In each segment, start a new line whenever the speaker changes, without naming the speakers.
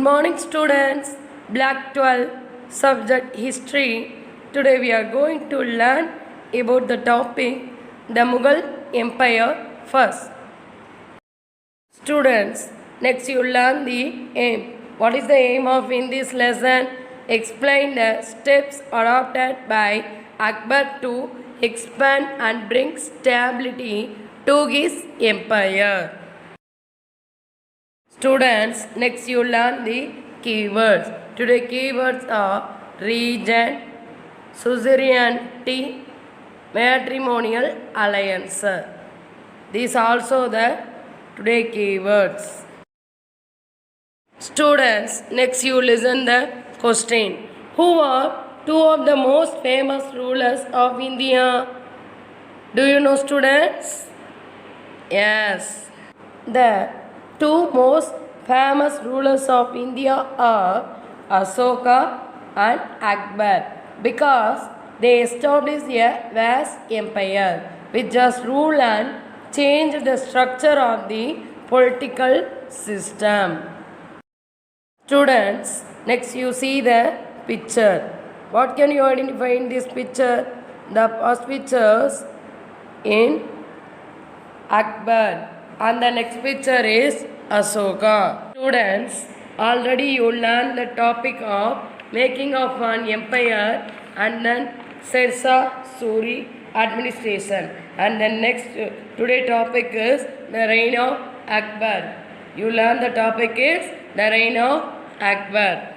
morning, students. Black 12, subject history. Today we are going to learn about the topic the Mughal Empire first. Students, next you learn the aim. What is the aim of in this lesson? Explain the steps adopted by Akbar to expand and bring stability to his empire. Students, next you learn the keywords. Today keywords are region, suzerainty, matrimonial alliance. These are also the today keywords. Students, next you listen the question. Who are two of the most famous rulers of India? Do you know, students? Yes. The two most famous rulers of India are Ashoka and Akbar because they established a vast empire which just ruled and changed the structure of the political system. Students, next you see the picture. What can you identify in this picture? The first pictures in Akbar and the next picture is Ashoka. Students, already you learned the topic of making of an empire and then Shershah Suri administration, and then next today topic is the reign of Akbar. You learn the topic is the reign of Akbar.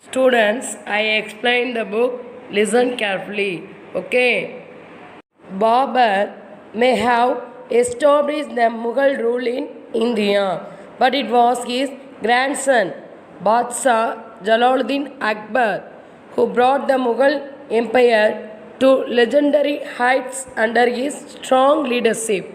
Students, I explained the book. Listen carefully. Okay. Babur may have established the Mughal rule in India, but it was his grandson Badshah Jalaluddin Akbar who brought the Mughal empire to legendary heights under his strong leadership.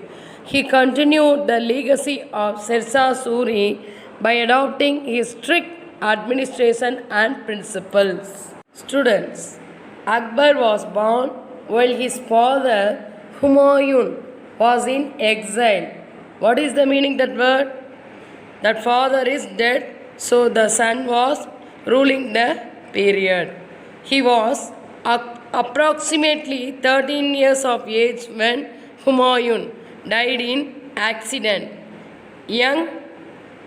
He continued the legacy of Shershah Suri by adopting his strict administration and principles. Students, Akbar was born while his father Humayun was in exile. What is the meaning that word? That father is dead, so the son was ruling the period. He was approximately 13 years of age when Humayun died in accident. Young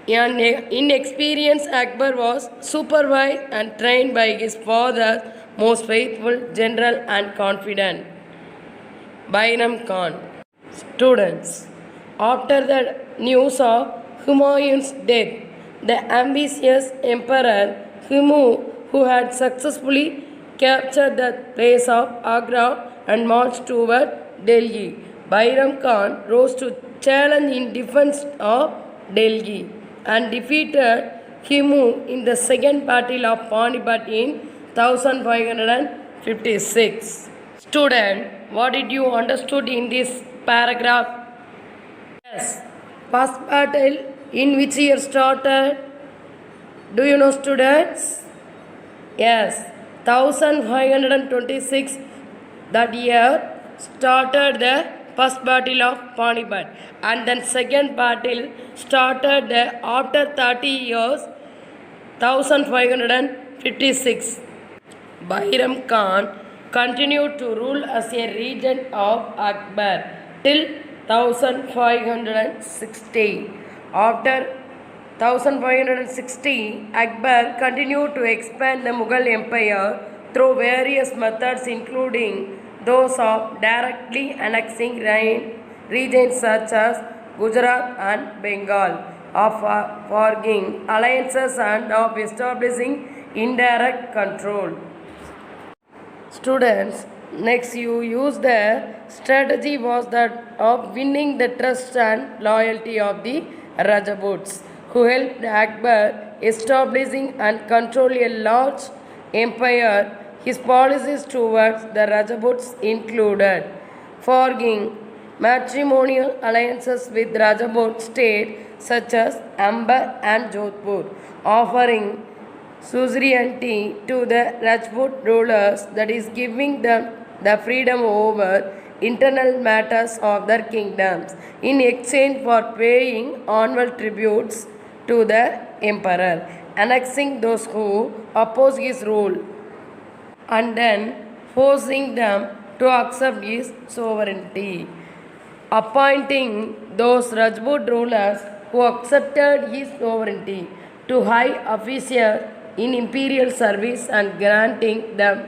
and inexperienced Akbar was supervised and trained by his father's most faithful general and confidant, Bairam Khan. Students, after the news of Humayun's death, the ambitious emperor Humu, who had successfully captured the place of Agra and marched toward Delhi, Bairam Khan rose to challenge in defense of Delhi and defeated Humu in the second battle of Panipat in 1556. Student, what did you understood in this paragraph? Yes. First battle in which year started? Do you know, students? Yes. 1526, that year started the first battle of Panipat, and then second battle started after 30 years, 1556. Bairam Khan continued to rule as a regent of Akbar till 1560. After 1560, Akbar continued to expand the Mughal Empire through various methods, including those of directly annexing regions such as Gujarat and Bengal, of forging alliances and of establishing indirect control. Students, next you use the strategy was that of winning the trust and loyalty of the Rajaputs, who helped Akbar establishing and control a large empire. His policies towards the Rajputs included forging matrimonial alliances with Rajput states such as Amber and Jodhpur, offering suzerainty to the Rajput rulers, that is, giving them the freedom over internal matters of their kingdoms in exchange for paying annual tributes to the emperor. annexing those who oppose his rule, and then forcing them to accept his sovereignty, appointing those Rajput rulers who accepted his sovereignty to high officials in imperial service and granting them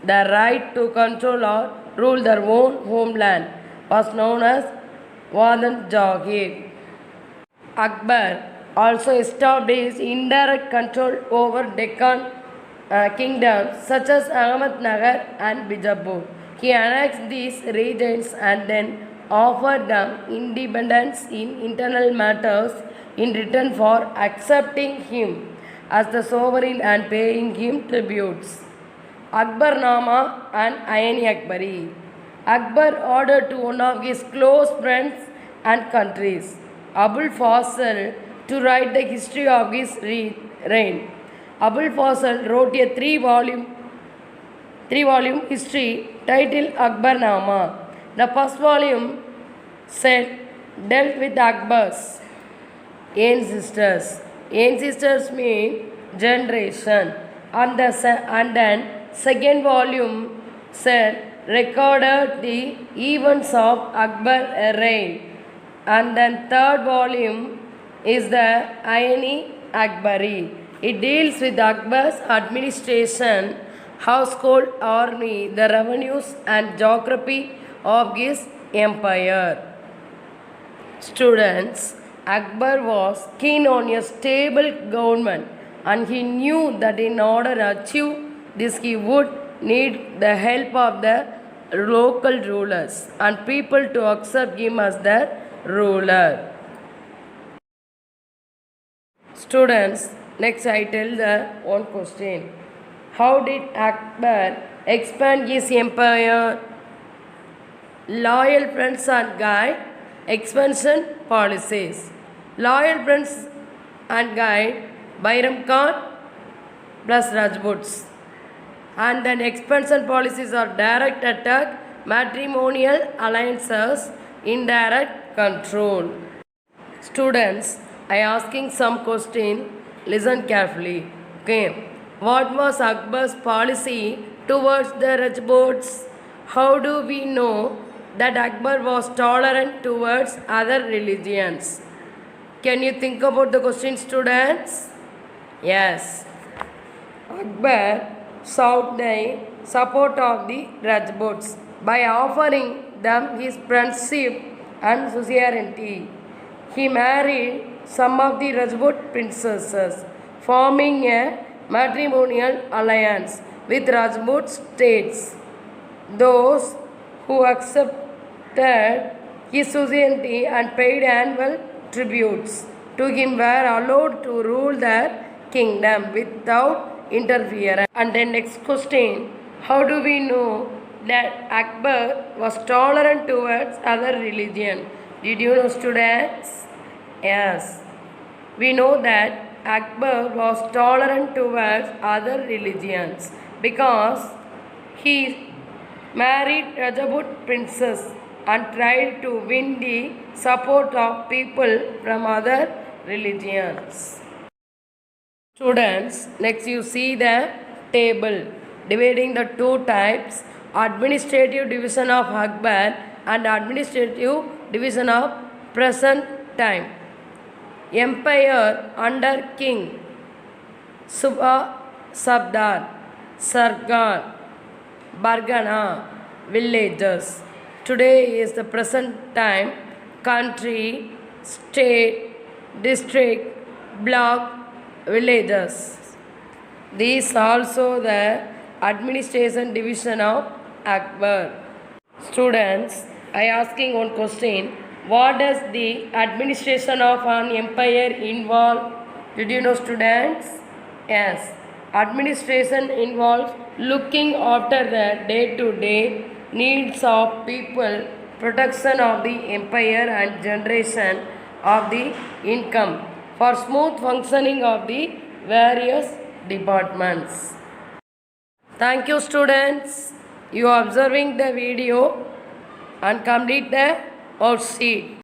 the right to control or rule their own homeland was known as Wadan Jagir. Akbar also established indirect control over Deccan kingdoms such as Ahmednagar and Bijapur. He annexed these regions and then offered them independence in internal matters in return for accepting him as the sovereign and paying him tributes. Akbarnama and Ayani-Akbari. Akbar ordered to one of his close friends and countries, Abul Fazl, to write the history of his reign. Abul Fazl wrote a three-volume history titled Akbarnama. The first volume dealt with Akbar's ancestors. Ancestors mean generation. And then second volume recorded the events of Akbar's reign. And then third volume is the Ayani-Akbari. It deals with Akbar's administration, household, army, the revenues and geography of his empire. Students, Akbar was keen on a stable government, and he knew that in order to achieve this he would need the help of the local rulers and people to accept him as their ruler. Students, next I tell the one question. How did Akbar expand his empire? Loyal friends and guide, expansion policies. Loyal friends and guide, Bairam Khan plus Rajputs. And then expansion policies are direct attack, matrimonial alliances, indirect control. Students, I asking some question, listen carefully. Okay. What was Akbar's policy towards the Rajputs? How do we know that Akbar was tolerant towards other religions? Can you think about the question, students? Yes. Akbar sought the support of the Rajputs by offering them his friendship and suzerainty. He married some of the Rajput princesses, forming a matrimonial alliance with Rajput states. Those who accepted his suzerainty and paid annual tributes to him were allowed to rule their kingdom without interference. And then next question, how do we know that Akbar was tolerant towards other religion? Did you know, students? Yes. We know that Akbar was tolerant towards other religions because he married Rajput princess and tried to win the support of people from other religions. Students, next you see the table dividing the two types, administrative division of Akbar and administrative division of present time. Empire under king, Subha, Sabdar, Sargar, Bargana, villages. Today is the present time, country, state, district, block, villages. These also the administration division of Akbar. Students, I asking one question. What does the administration of an empire involve? Did you know, students? Yes. Administration involves looking after the day-to-day needs of people, protection of the empire and generation of the income for smooth functioning of the various departments. Thank you, students. You are observing the video and complete the worksheet.